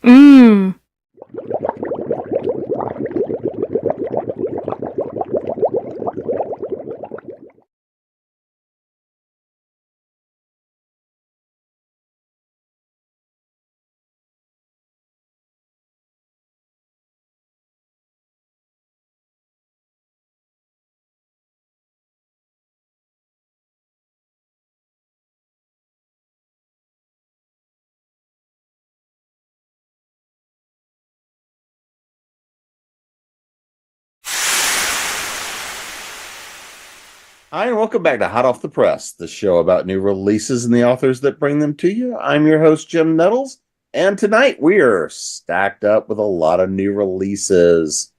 Mmm. Hi, and welcome back to Hot Off the Press, the show about new releases and the authors that bring them to you. I'm your host, Jim Nettles, and tonight we are stacked up with a lot of new releases.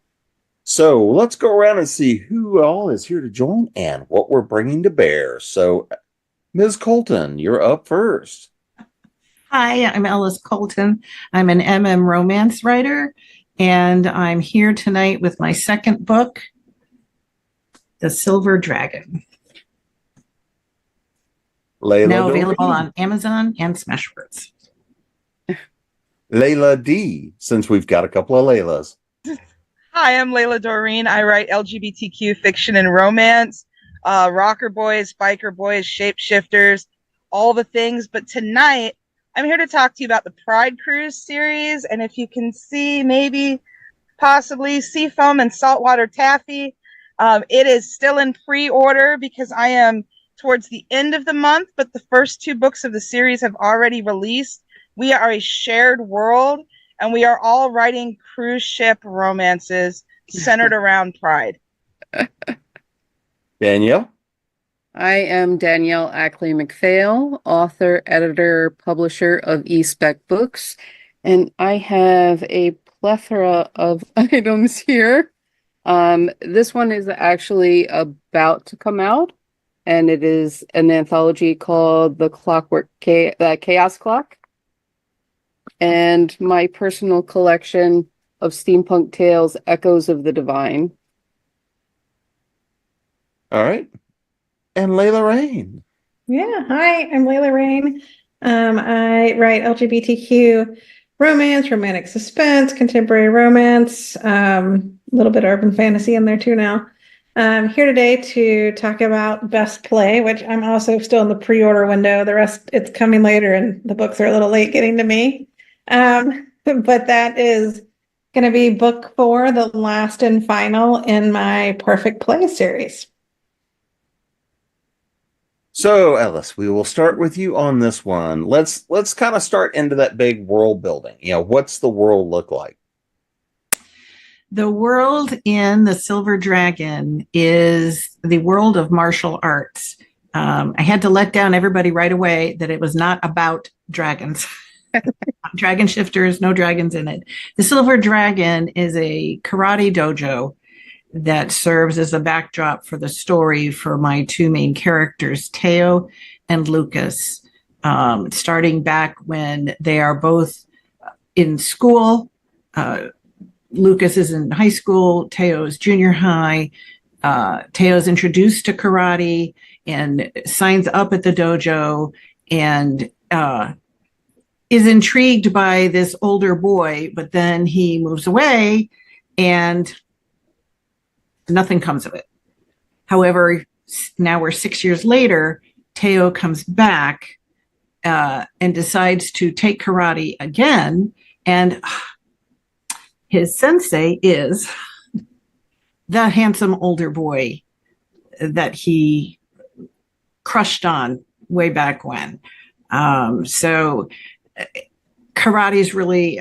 So let's go around and see who all is here to join and what we're bringing to bear. So, Ms. Colton, you're up first. Hi, I'm Ellis Colton. I'm an MM romance writer, and I'm here tonight with my second book, The Silver Dragon. Layla Now Dorine. available on Amazon and Smashwords. Layla D, since we've got a couple of Laylas. Hi, I'm Layla Dorine. I write LGBTQ fiction and romance, rocker boys, biker boys, shapeshifters, all the things. But tonight, I'm here to talk to you about the Pride Cruise series. And if you can see, maybe, possibly, Seafoam and Saltwater Taffy, it is still in pre-order because I am towards the end of the month, but the first two books of the series have already released. We are a shared world, and we are all writing cruise ship romances centered around pride. Danielle? I am Danielle Ackley-McPhail, author, editor, publisher of eSpec Books, and I have a plethora of items here. This one is actually about to come out, and it is an anthology called The Chaos Clock, and my personal collection of steampunk tales, Echoes of the Divine. All right. And Layla Reyne. Yeah, hi, I'm Layla Reyne. I write LGBTQ romance, romantic suspense, contemporary romance, a little bit of urban fantasy in there too now. I'm here today to talk about Best Play, which I'm also still in the pre-order window. The rest, it's coming later, and the books are a little late getting to me. But that is going to be book 4, the last and final in my Perfect Play series. So, Ellis, we will start with you on this one. Let's kind of start into that big world building. What's the world look like? The world in The Silver Dragon is the world of martial arts. I had to let down everybody right away that it was not about dragons. Dragon shifters, no dragons in it. The Silver Dragon is a karate dojo that serves as a backdrop for the story for my two main characters, Teo and Lucas, starting back when they are both in school. Lucas is in high school, Teo's junior high. Teo's introduced to karate and signs up at the dojo and is intrigued by this older boy, but then he moves away and nothing comes of it. However, now we're 6 years later, Teo comes back and decides to take karate again, and his sensei is the handsome older boy that he crushed on way back when. So karate is really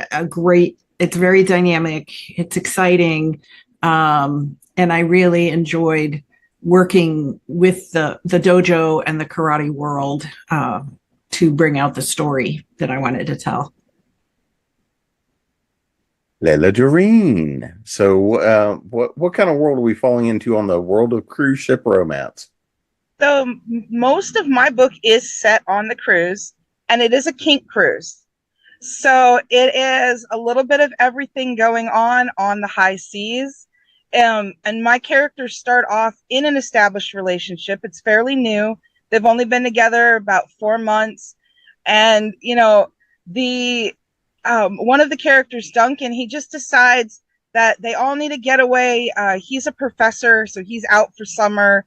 it's very dynamic, it's exciting, and I really enjoyed working with the dojo and the karate world to bring out the story that I wanted to tell. Layla Dorine. So what kind of world are we falling into on the world of cruise ship romance? So most of my book is set on the cruise, and it is a kink cruise. So it is a little bit of everything going on the high seas. And my characters start off in an established relationship. It's fairly new. They've only been together about 4 months. And, the one of the characters, Duncan, he just decides that they all need to get away. He's a professor, so he's out for summer.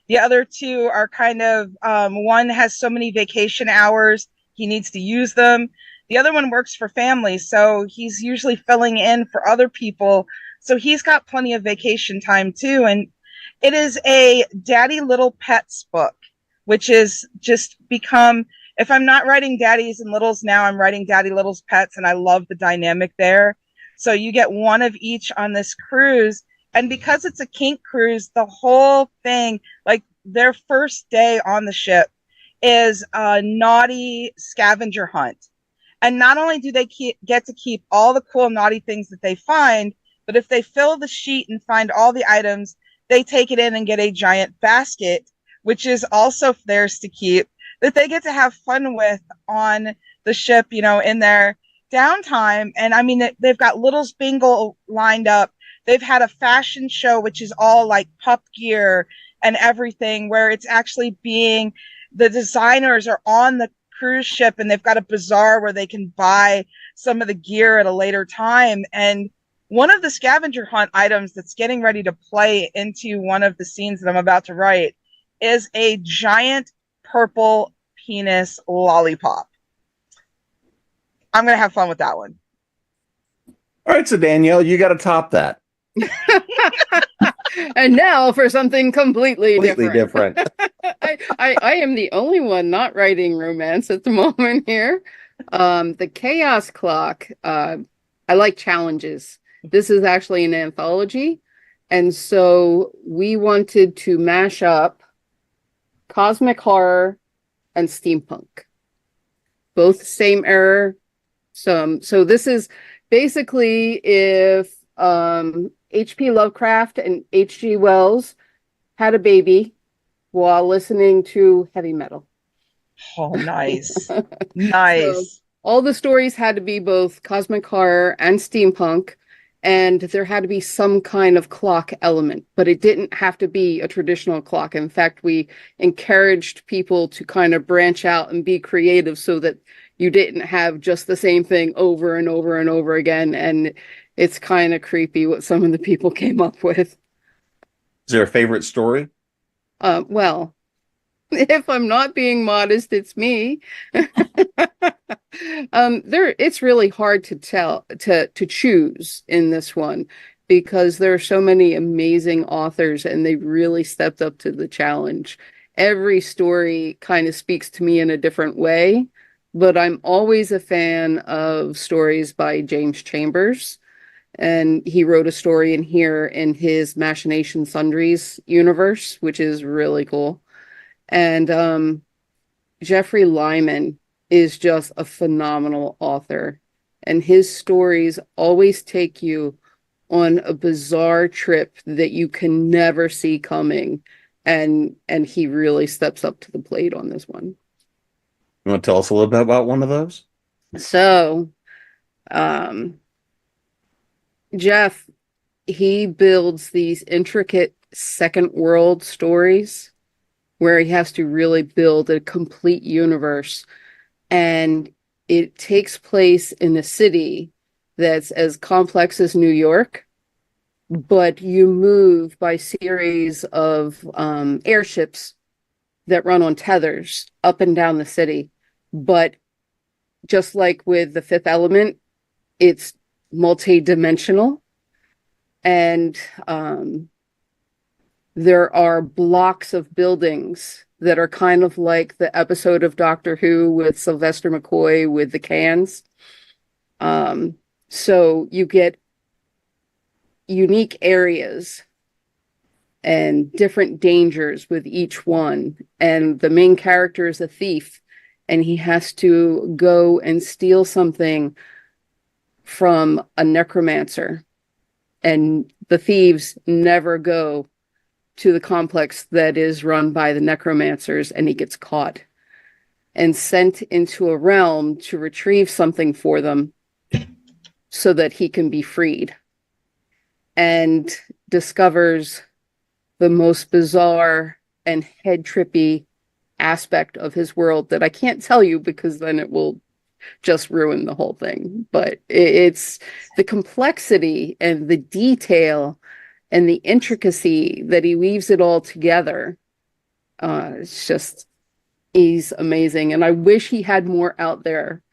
The other two are kind of, one has so many vacation hours, he needs to use them. The other one works for family, so he's usually filling in for other people. So he's got plenty of vacation time too. And it is a Daddy Little Pets book, which is just become, if I'm not writing Daddies and Littles now, I'm writing Daddy Little's Pets, and I love the dynamic there. So you get one of each on this cruise. And because it's a kink cruise, the whole thing, like their first day on the ship, is a naughty scavenger hunt. And not only do they get to keep all the cool naughty things that they find, but if they fill the sheet and find all the items, they take it in and get a giant basket, which is also theirs to keep, that they get to have fun with on the ship, in their downtime. And I mean, they've got Little's Bingo lined up. They've had a fashion show, which is all like pup gear and everything, where it's actually the designers are on the cruise ship, and they've got a bazaar where they can buy some of the gear at a later time. And one of the scavenger hunt items that's getting ready to play into one of the scenes that I'm about to write is a giant purple penis lollipop. I'm going to have fun with that one. All right, so Danielle, you got to top that. And now for something completely different. I am the only one not writing romance at the moment here. The Chaos Clock. I like challenges. This is actually an anthology. And so we wanted to mash up cosmic horror and steampunk. Both the same era. So this is basically if H.P. Lovecraft and H.G. Wells had a baby while listening to heavy metal. Oh, nice. Nice. So all the stories had to be both cosmic horror and steampunk, and there had to be some kind of clock element, but it didn't have to be a traditional clock. In fact, we encouraged people to kind of branch out and be creative so that you didn't have just the same thing over and over and over again. And it's kind of creepy what some of the people came up with. Is there a favorite story? Well, if I'm not being modest, it's me. It's really hard to choose in this one because there are so many amazing authors and they really stepped up to the challenge. Every story kind of speaks to me in a different way, but I'm always a fan of stories by James Chambers. And he wrote a story in here in his Machination Sundries universe, which is really cool. And Jeffrey Lyman is just a phenomenal author. And his stories always take you on a bizarre trip that you can never see coming. And he really steps up to the plate on this one. You want to tell us a little bit about one of those? So, Jeff, he builds these intricate second world stories where he has to really build a complete universe. And it takes place in a city that's as complex as New York, but you move by series of airships that run on tethers up and down the city. But just like with The Fifth Element, it's multi-dimensional, and there are blocks of buildings that are kind of like the episode of Doctor Who with Sylvester McCoy with the cans. So you get unique areas and different dangers with each one. And the main character is a thief, and he has to go and steal something from a necromancer. And the thieves never go to the complex that is run by the necromancers, and he gets caught and sent into a realm to retrieve something for them so that he can be freed. And discovers the most bizarre and head trippy aspect of his world that I can't tell you because then it will just ruin the whole thing. But it's the complexity and the detail and the intricacy that he weaves it all together. It's just, he's amazing. And I wish he had more out there.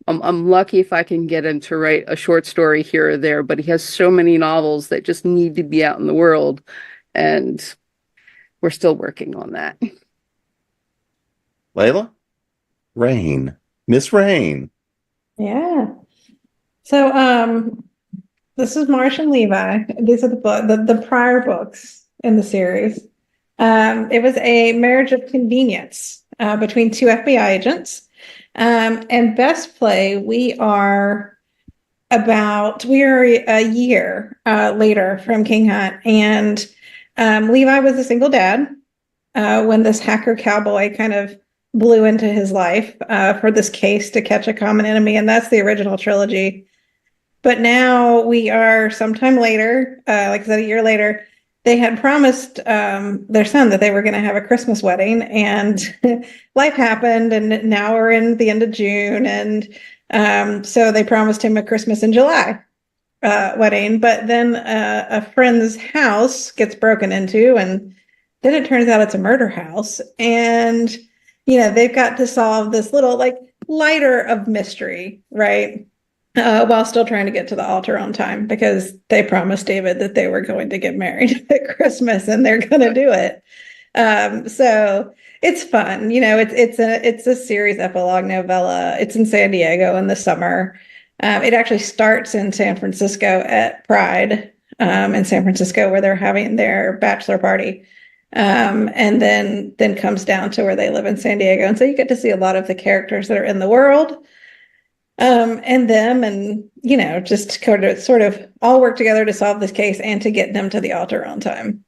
I'm lucky if I can get him to write a short story here or there, but he has so many novels that just need to be out in the world. And we're still working on that. Layla Reyne, Miss Reyne. Yeah. So this is Marsh and Levi. These are the prior books in the series. It was a marriage of convenience between two FBI agents. And Best Play, we are a year later from King Hunt, and Levi was a single dad when this hacker cowboy kind of blew into his life for this case to catch a common enemy, and that's the original trilogy. But now we are sometime later, like I said, a year later. They had promised their son that they were going to have a Christmas wedding, and life happened, and now we're in the end of June, and so they promised him a Christmas in July wedding. But then a friend's house gets broken into, and then it turns out it's a murder house, and they've got to solve this little lighter of mystery, right? While still trying to get to the altar on time because they promised David that they were going to get married at Christmas and they're going to do it. So it's fun. It's a series epilogue novella. It's in San Diego in the summer. It actually starts in San Francisco at Pride in San Francisco where they're having their bachelor party. And then comes down to where they live in San Diego. And so you get to see a lot of the characters that are in the world. And them, and just sort of all work together to solve this case and to get them to the altar on time.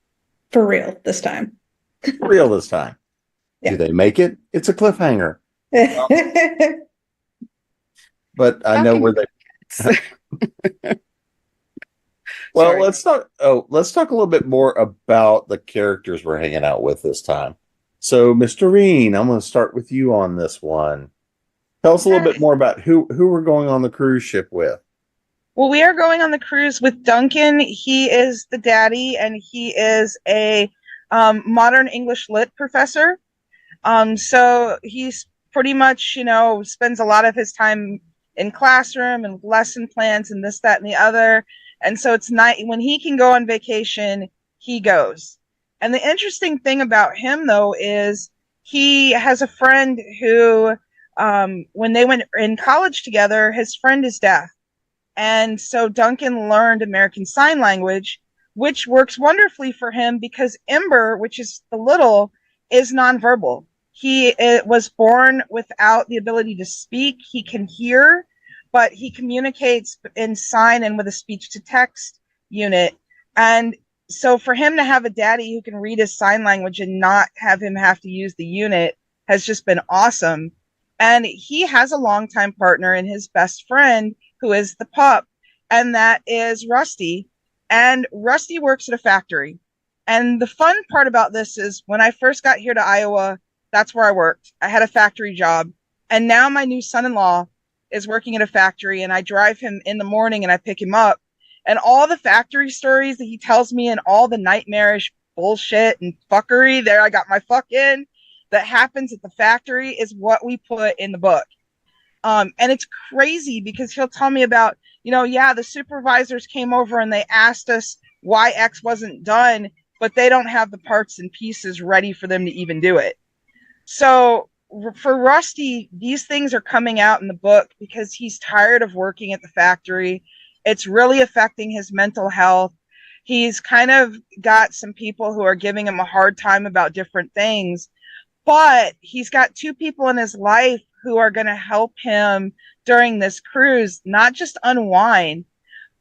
For real this time. For real this time. Yeah. Do they make it? It's a cliffhanger. But I know where they. Well, Sorry. let's talk a little bit more about the characters we're hanging out with this time. So, Mr. Reen, I'm going to start with you on this one. Tell us a little bit more about who we're going on the cruise ship with. Well, we are going on the cruise with Duncan. He is the daddy, and he is a modern English lit professor. So he's pretty much, spends a lot of his time in classroom and lesson plans and this, that, and the other. And so it's night when he can go on vacation, he goes. And the interesting thing about him, though, is he has a friend who, when they went in college together, his friend is deaf. And so Duncan learned American Sign Language, which works wonderfully for him because Ember, which is the little, is nonverbal. He was born without the ability to speak. He can hear, but he communicates in sign and with a speech to text unit. And so for him to have a daddy who can read his sign language and not have him have to use the unit has just been awesome. And he has a longtime partner in his best friend, who is the pup, and that is Rusty. And Rusty works at a factory. And the fun part about this is when I first got here to Iowa, that's where I worked. I had a factory job. And now my new son-in-law is working at a factory, and I drive him in the morning and I pick him up. And all the factory stories that he tells me and all the nightmarish bullshit and fuckery, there I got my fuck in, that happens at the factory is what we put in the book. And it's crazy because he'll tell me about, the supervisors came over and they asked us why X wasn't done, but they don't have the parts and pieces ready for them to even do it. So for Rusty, these things are coming out in the book because he's tired of working at the factory. It's really affecting his mental health. He's kind of got some people who are giving him a hard time about different things. But he's got two people in his life who are going to help him during this cruise, not just unwind,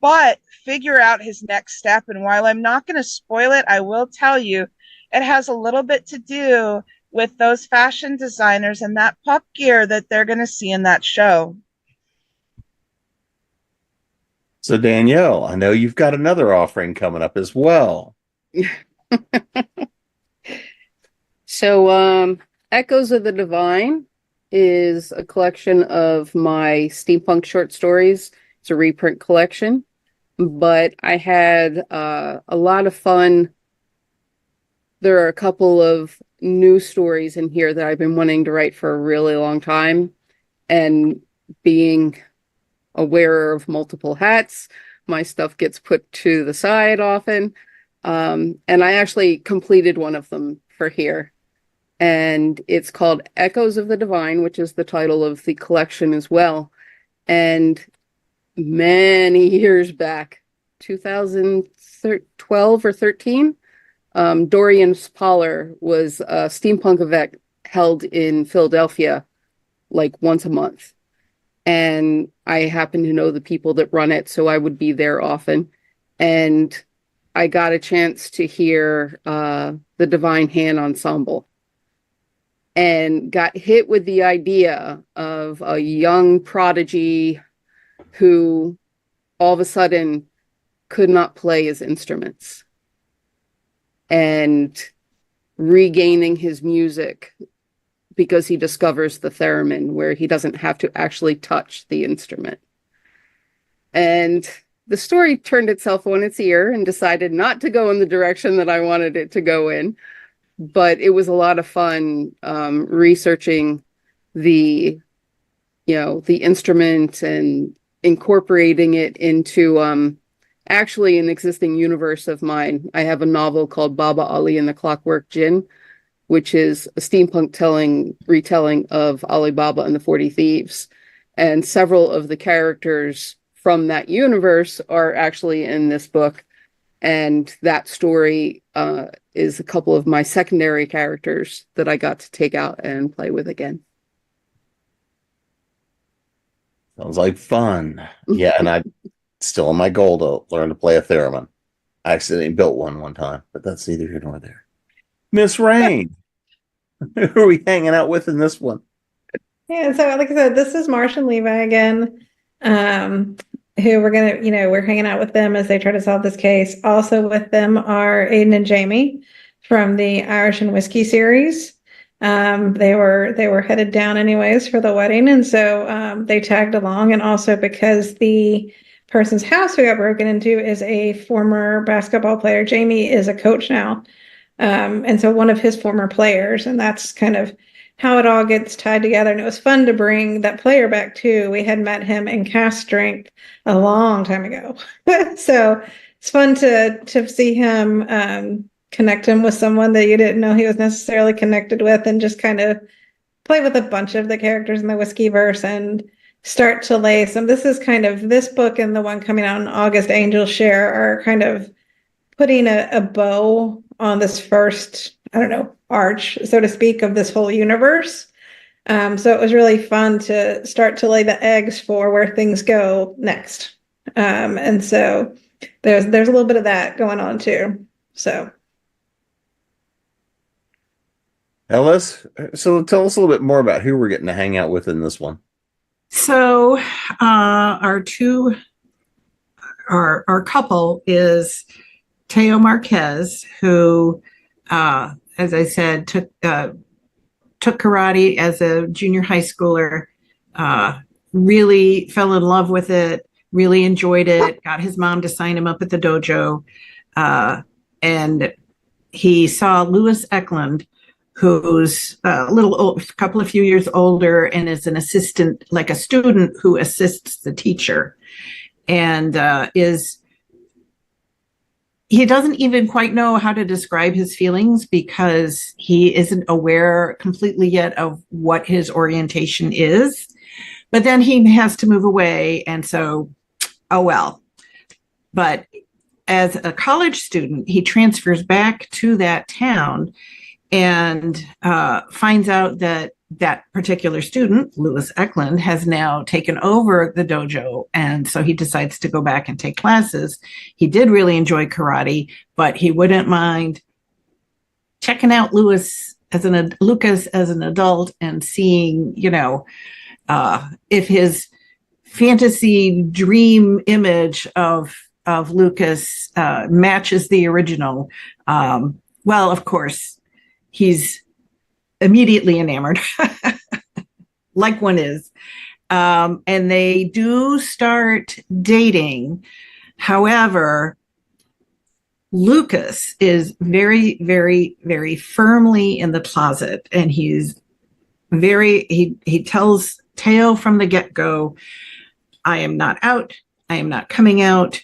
but figure out his next step. And while I'm not going to spoil it, I will tell you it has a little bit to do with those fashion designers and that pup gear that they're going to see in that show. So, Danielle, I know you've got another offering coming up as well. So, Echoes of the Divine is a collection of my steampunk short stories. It's a reprint collection, but I had a lot of fun. There are a couple of new stories in here that I've been wanting to write for a really long time, and being a wearer of multiple hats, my stuff gets put to the side often. And I actually completed one of them for here. And it's called Echoes of the Divine, which is the title of the collection as well. And many years back, 2012 or 13, Dorian Spaller was a steampunk event held in Philadelphia like once a month. And I happen to know the people that run it, so I would be there often. And I got a chance to hear the Divine Hand Ensemble and got hit with the idea of a young prodigy who all of a sudden could not play his instruments and regaining his music because he discovers the theremin where he doesn't have to actually touch the instrument. And the story turned itself on its ear and decided not to go in the direction that I wanted it to go in. But it was a lot of fun researching the instrument and incorporating it into actually an existing universe of mine. I have a novel called Baba Ali and the Clockwork Jinn, which is a steampunk retelling of Ali Baba and the 40 Thieves. And several of the characters from that universe are actually in this book. And that story is a couple of my secondary characters that I got to take out and play with again. Sounds like fun. Yeah, and I still on my goal to learn to play a theremin. I accidentally built one time, but that's neither here nor there. Miss Reyne, who are we hanging out with in this one? Yeah, so like I said, this is Marsh and Levi again, who we're hanging out with them as they try to solve this case. Also with them are Aiden and Jamie from the Irish and Whiskey series. They were headed down anyways for the wedding, and so they tagged along. And also because the person's house who got broken into is a former basketball player. Jamie is a coach now, and so one of his former players, and that's kind of how it all gets tied together. And it was fun to bring that player back too. We had met him in Cast Strength a long time ago. So it's fun to see him, connect him with someone that you didn't know he was necessarily connected with, and just kind of play with a bunch of the characters in the Whiskey verse and start to lay some. This is kind of this book and the one coming out in August, Angel Share, are kind of putting a bow on this first, arch, so to speak, of this whole universe. So it was really fun to start to lay the eggs for where things go next. And so there's a little bit of that going on too. So Ellis, so tell us a little bit more about who we're getting to hang out with in this one. So our couple is Teo Marquez, who, as I said, took karate as a junior high schooler, really fell in love with it, really enjoyed it, got his mom to sign him up at the dojo. And he saw Louis Eklund, who's a couple of few years older and is an assistant, like a student who assists the teacher, and he doesn't even quite know how to describe his feelings because he isn't aware completely yet of what his orientation is. But then he has to move away, and so, oh well. But as a college student, he transfers back to that town and finds out that particular student, Louis Eklund, has now taken over the dojo. And so he decides to go back and take classes. He did really enjoy karate, but he wouldn't mind checking out Lucas as an adult and seeing, if his fantasy dream image of Lucas matches the original. Well, of course, he's immediately enamored, like one is. And they do start dating. However, Lucas is very, very, very firmly in the closet, and he tells Teo from the get-go, I am not out, I am not coming out,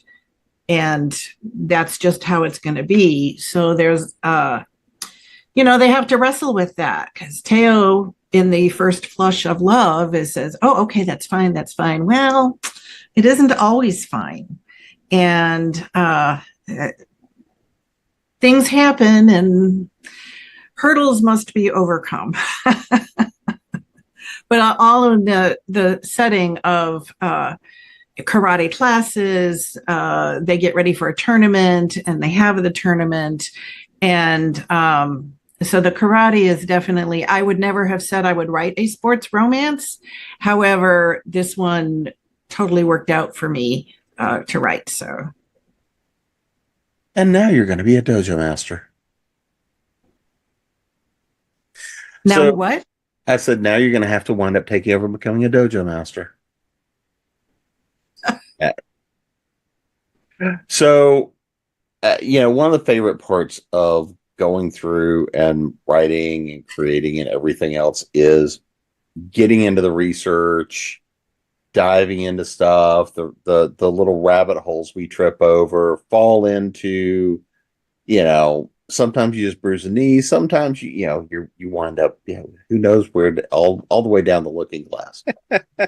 and that's just how it's going to be. So there's they have to wrestle with that, because Teo, in the first flush of love, says, oh, okay, that's fine. Well, it isn't always fine. And things happen and hurdles must be overcome. But all of the setting of karate classes, they get ready for a tournament, and they have the tournament. And so the karate is definitely, I would never have said I would write a sports romance. However, this one totally worked out for me to write. So. And now you're going to be a dojo master. Now what? I said, now you're going to have to wind up taking over becoming a dojo master. So, one of the favorite parts of going through and writing and creating and everything else is getting into the research, diving into stuff, the little rabbit holes we trip over, fall into, sometimes you just bruise a knee, sometimes you wind up, who knows where all the way down the looking glass.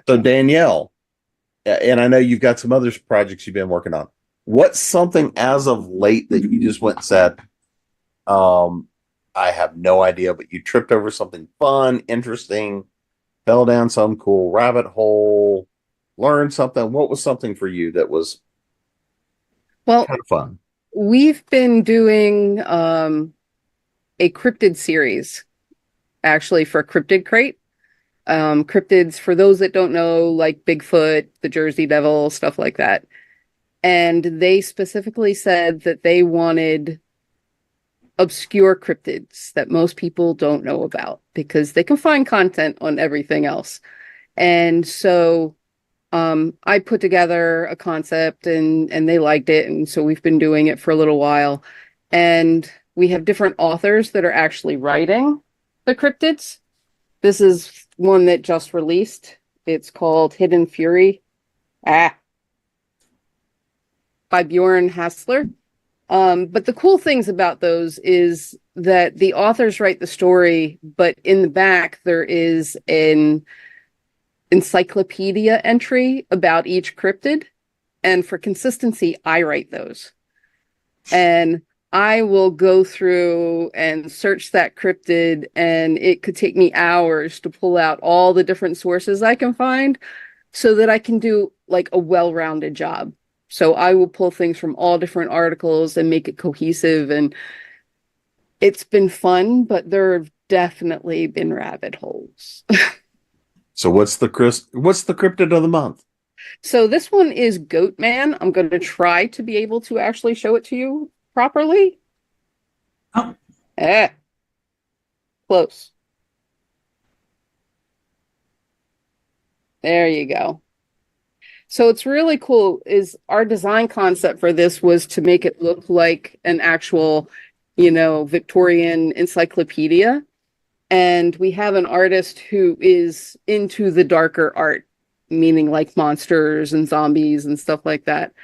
So Danielle, and I know you've got some other projects you've been working on. What's something as of late that you just went and said, I have no idea, but you tripped over something fun, interesting, fell down some cool rabbit hole, learned something? What was something for you that was kind of fun? We've been doing a cryptid series, actually, for Cryptid Crate. Cryptids, for those that don't know, like Bigfoot, the Jersey Devil, stuff like that. And they specifically said that they wanted obscure cryptids that most people don't know about, because they can find content on everything else. And so I put together a concept, and they liked it. And so we've been doing it for a little while. And we have different authors that are actually writing the cryptids. This is one that just released. It's called Hidden Fury. By Bjorn Hassler. But the cool things about those is that the authors write the story, but in the back there is an encyclopedia entry about each cryptid. And for consistency, I write those. And I will go through and search that cryptid, and it could take me hours to pull out all the different sources I can find so that I can do like a well-rounded job. So I will pull things from all different articles and make it cohesive. And it's been fun, but there have definitely been rabbit holes. So what's the cryptid of the month? So this one is Goat Man. I'm going to try to be able to actually show it to you properly. Oh. Close. There you go. So it's really cool. Is our design concept for this was to make it look like an actual, Victorian encyclopedia. And we have an artist who is into the darker art, meaning like monsters and zombies and stuff like that.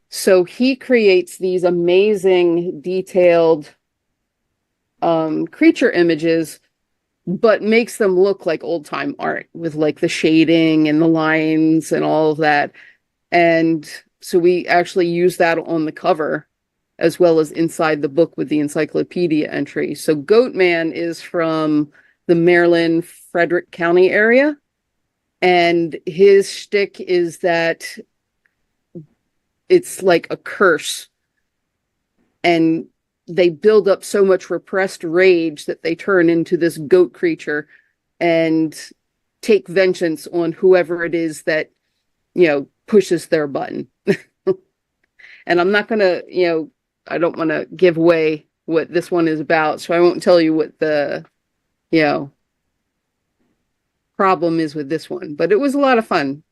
So he creates these amazing detailed creature images, but makes them look like old time art with like the shading and the lines and all of that. And so we actually use that on the cover as well as inside the book with the encyclopedia entry. So Goat Man is from the Maryland, Frederick County area. And his shtick is that it's like a curse. And they build up so much repressed rage that they turn into this goat creature and take vengeance on whoever it is that pushes their button. And I'm not gonna, I don't want to give away what this one is about, so I won't tell you what the, you know, problem is with this one. But it was a lot of fun.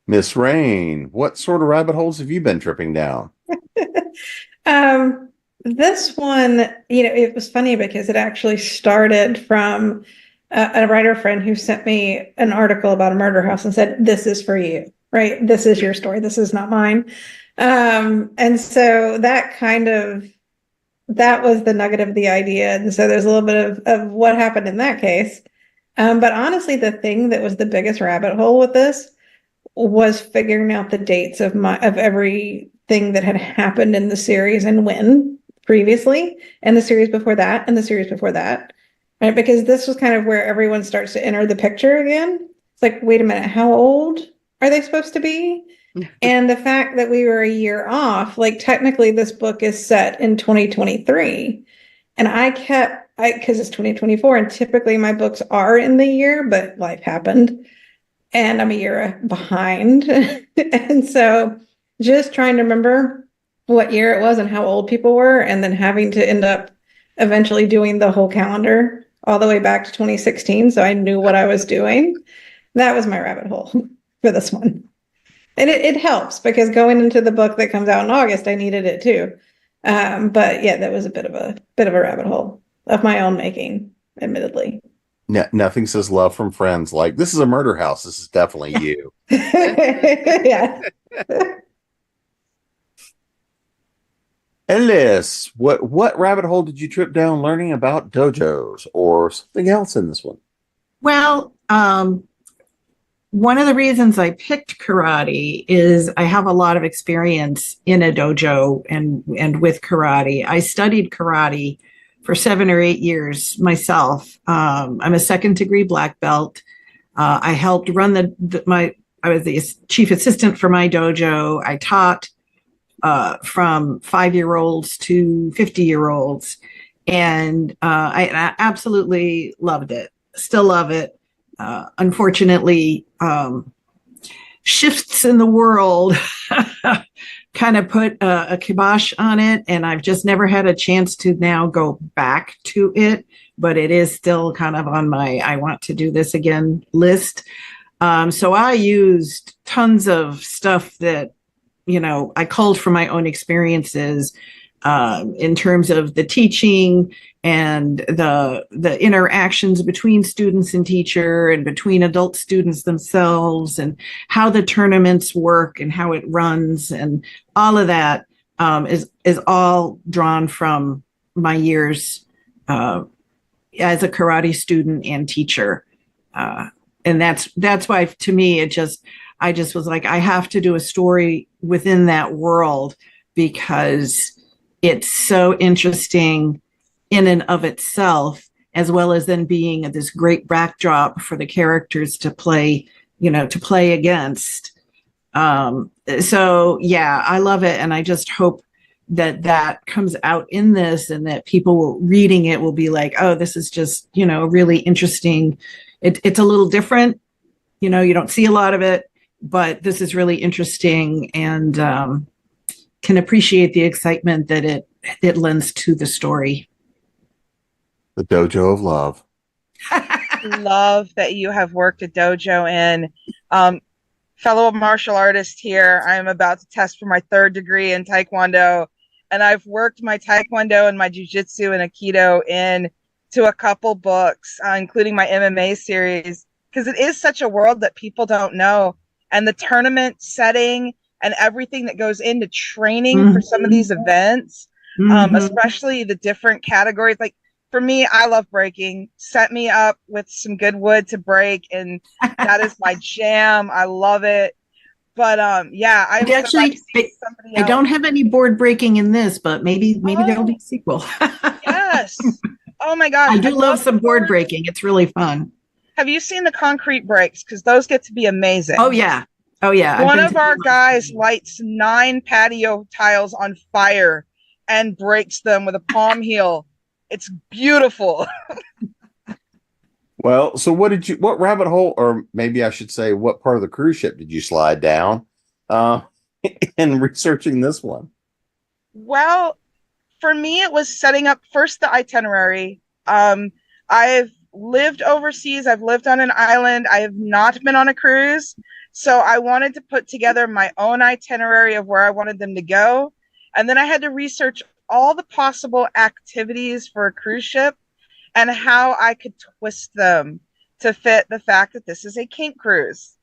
Miss Reyne, what sort of rabbit holes have you been tripping down? This one, it was funny because it actually started from a writer friend who sent me an article about a murder house and said, "This is for you, right? This is your story. This is not mine." And so that was the nugget of the idea. And so there's a little bit of what happened in that case. But honestly, the thing that was the biggest rabbit hole with this was figuring out the dates of everything that had happened in the series and when previously, and the series before that, and the series before that, right? Because this was kind of where everyone starts to enter the picture again. It's like, wait a minute, how old are they supposed to be? And the fact that we were a year off, like technically this book is set in 2023. And because it's 2024, and typically my books are in the year, but life happened and I'm a year behind. And so just trying to remember what year it was and how old people were, and then having to end up eventually doing the whole calendar all the way back to 2016. So I knew what I was doing. That was my rabbit hole for this one. And it helps because going into the book that comes out in August, I needed it too. But yeah, that was a bit of a rabbit hole of my own making, admittedly. Nothing says love from friends like, this is a murder house. This is definitely you. Yeah. Ellis, what rabbit hole did you trip down learning about dojos or something else in this one? Well, one of the reasons I picked karate is I have a lot of experience in a dojo and with karate. I studied karate for 7 or 8 years myself. I'm a second degree black belt. I helped run I was the chief assistant for my dojo. I taught from 5-year-olds to 50-year-olds. And I absolutely loved it. Still love it. Unfortunately, shifts in the world kind of put a kibosh on it, and I've just never had a chance to now go back to it, but it is still kind of on my I want to do this again list. So I used tons of stuff that, I culled from my own experiences in terms of the teaching and the interactions between students and teacher and between adult students themselves and how the tournaments work and how it runs, and all of that is all drawn from my years as a karate student and teacher. And that's why, to me, I just was like, I have to do a story within that world because it's so interesting in and of itself, as well as then being this great backdrop for the characters to play against. So yeah, I love it. And I just hope that comes out in this, and that people reading it will be like, oh, this is just, really interesting. It's a little different, you don't see a lot of it, but this is really interesting, and can appreciate the excitement that it lends to the story. The Dojo of Love. Love that you have worked a dojo in. Fellow martial artist here, I'm about to test for my 3rd degree in Taekwondo, and I've worked my Taekwondo and my Jiu-Jitsu and Aikido into a couple books, including my MMA series, because it is such a world that people don't know, and the tournament setting and everything that goes into training for some of these events, especially the different categories. Like, for me, I love breaking. Set me up with some good wood to break, and that is my jam. I love it. But yeah, I don't have any board breaking in this, but maybe there'll be a sequel. Yes. Oh my gosh. I do love some board breaking. It's really fun. Have you seen the concrete breaks? Because those get to be amazing. Oh yeah. One of our guys lights 9 patio tiles on fire and breaks them with a palm heel. It's beautiful. Well, so what rabbit hole, or maybe I should say, what part of the cruise ship did you slide down uh, in researching this one? Well, for me, it was setting up first the itinerary. I've lived overseas. I've lived on an island. I have not been on a cruise. So I wanted to put together my own itinerary of where I wanted them to go. And then I had to research all the possible activities for a cruise ship and how I could twist them to fit the fact that this is a kink cruise.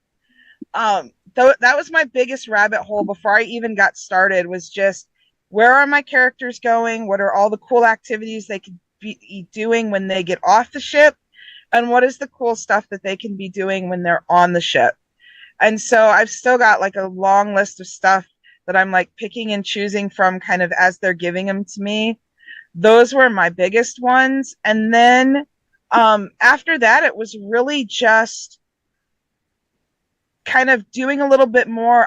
That was my biggest rabbit hole before I even got started, was just, where are my characters going? What are all the cool activities they could be doing when they get off the ship? And what is the cool stuff that they can be doing when they're on the ship? And so I've still got like a long list of stuff that I'm like picking and choosing from kind of as they're giving them to me. Those were my biggest ones. And then after that, it was really just kind of doing a little bit more.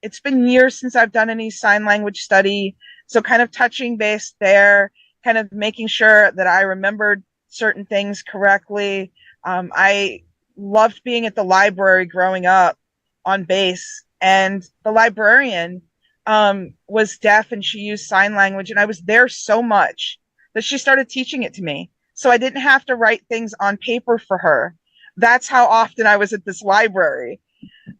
It's been years since I've done any sign language study. So kind of touching base there, kind of making sure that I remembered certain things correctly. I loved being at the library growing up on base, and the librarian was deaf and she used sign language, and I was there so much that she started teaching it to me. So I didn't have to write things on paper for her. That's how often I was at this library.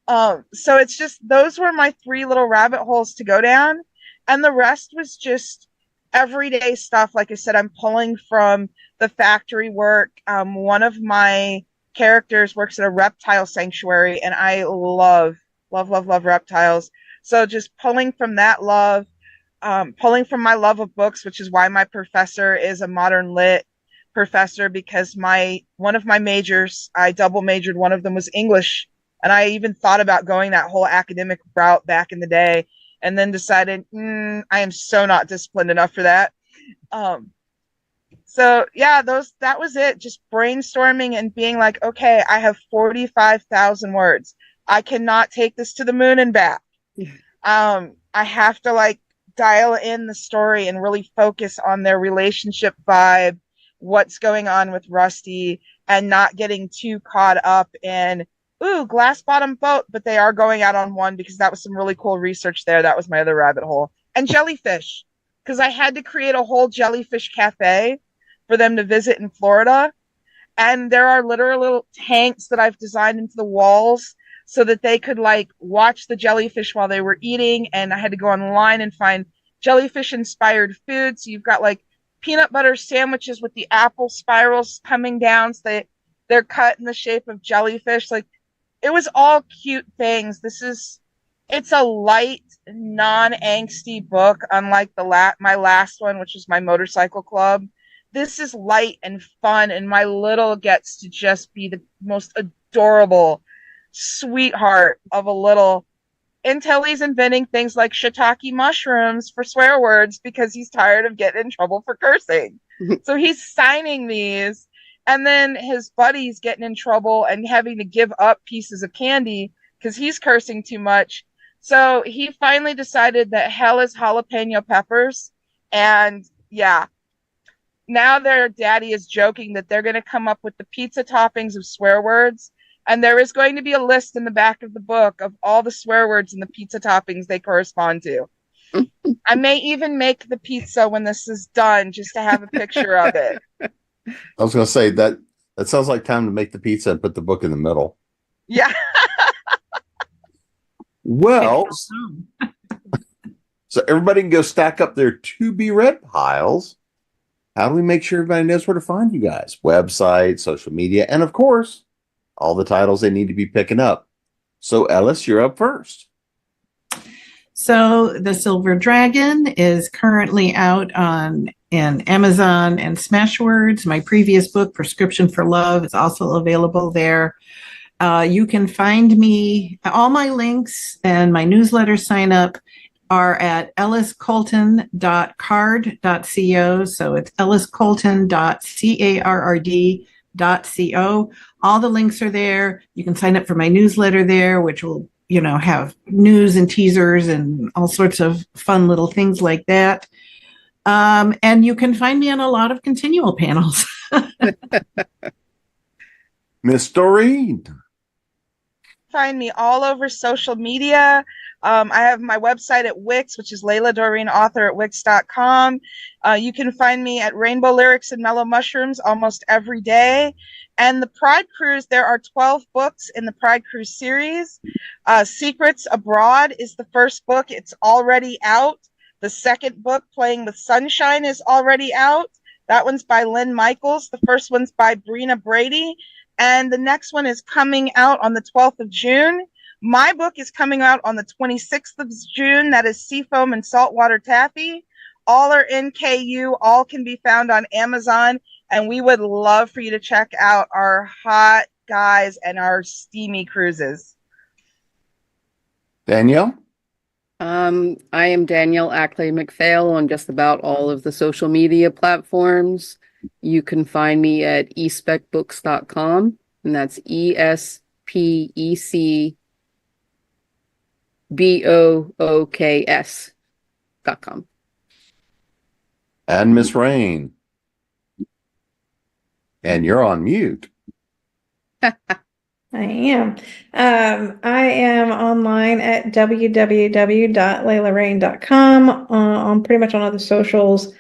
So it's just, those were my three little rabbit holes to go down. And the rest was just everyday stuff. Like I said, I'm pulling from the factory work. One of my characters works at a reptile sanctuary, and I love reptiles. So just pulling from that love, pulling from my love of books, which is why my professor is a modern lit professor, because one of my majors, I double majored. One of them was English. And I even thought about going that whole academic route back in the day, and then decided, I am so not disciplined enough for that. So yeah, that was it. Just brainstorming and being like, okay, I have 45,000 words. I cannot take this to the moon and back. I have to like dial in the story and really focus on their relationship vibe, what's going on with Rusty, and not getting too caught up in, glass bottom boat, but they are going out on one, because that was some really cool research there. That was my other rabbit hole. And jellyfish, because I had to create a whole jellyfish cafe for them to visit in Florida. And there are literal little tanks that I've designed into the walls so that they could like watch the jellyfish while they were eating. And I had to go online and find jellyfish inspired food. So you've got like peanut butter sandwiches with the apple spirals coming down. So they're cut in the shape of jellyfish. Like, it was all cute things. It's a light, non-angsty book, unlike my last one, which was my motorcycle club. This is light and fun, and my little gets to just be the most adorable sweetheart of a little, until he's inventing things like shiitake mushrooms for swear words because he's tired of getting in trouble for cursing. So he's signing these, and then his buddy's getting in trouble and having to give up pieces of candy because he's cursing too much. So he finally decided that hell is jalapeno peppers. And yeah, now their daddy is joking that they're going to come up with the pizza toppings of swear words. And there is going to be a list in the back of the book of all the swear words and the pizza toppings they correspond to. I may even make the pizza when this is done, just to have a picture of it. I was going to say that sounds like time to make the pizza and put the book in the middle. Yeah. Well, so everybody can go stack up their to be read piles. How do we make sure everybody knows where to find you guys? Website, social media, and of course, all the titles they need to be picking up. So Ellis, you're up first. So The Silver Dragon is currently out in Amazon and Smashwords. My previous book, Prescription for Love, is also available there. You can find me, all my links and my newsletter sign up are at elliscolton.card.co. So it's elliscolton.carrd.co. All the links are there. You can sign up for my newsletter there, which will, have news and teasers and all sorts of fun little things like that. And you can find me on a lot of ConTinual panels. Miss Dorine. Find me all over social media. I have my website at Wix, which is Layla Dorine author at Wix.com. You can find me at Rainbow Lyrics and Mellow Mushrooms almost every day. And the Pride Cruise, there are 12 books in the Pride Cruise series. Secrets Abroad is the first book. It's already out. The second book, Playing with Sunshine, is already out. That one's by Lynn Michaels. The first one's by Brina Brady. And the next one is coming out on the 12th of June. My book is coming out on the 26th of June. That is Seafoam and Saltwater Taffy. All are in KU. All can be found on Amazon. And we would love for you to check out our hot guys and our steamy cruises. Danielle? I am Danielle Ackley-McPhail on just about all of the social media platforms. You can find me at especbooks.com, and that's ESPECBOOKS.com. And Miss Reyne. And you're on mute. I am. I am online at www.laylareyne.com, on pretty much on all the socials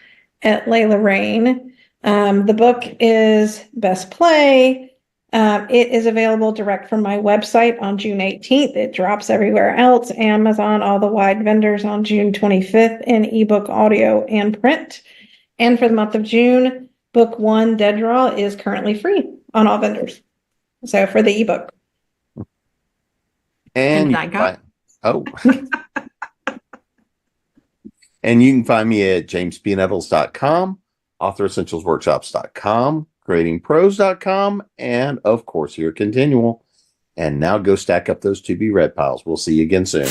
at Layla Reyne. The book is Best Play. It is available direct from my website on June 18th. It drops everywhere else, Amazon, all the wide vendors on June 25th in ebook, audio, and print. And for the month of June, book 1, Dead Draw, is currently free on all vendors. So for the ebook. And I got and you can find me at jamespnettles.com, authoressentialsworkshops.com, gradingpros.com, and of course here at ConTinual. And now go stack up those to be read piles. We'll see you again soon.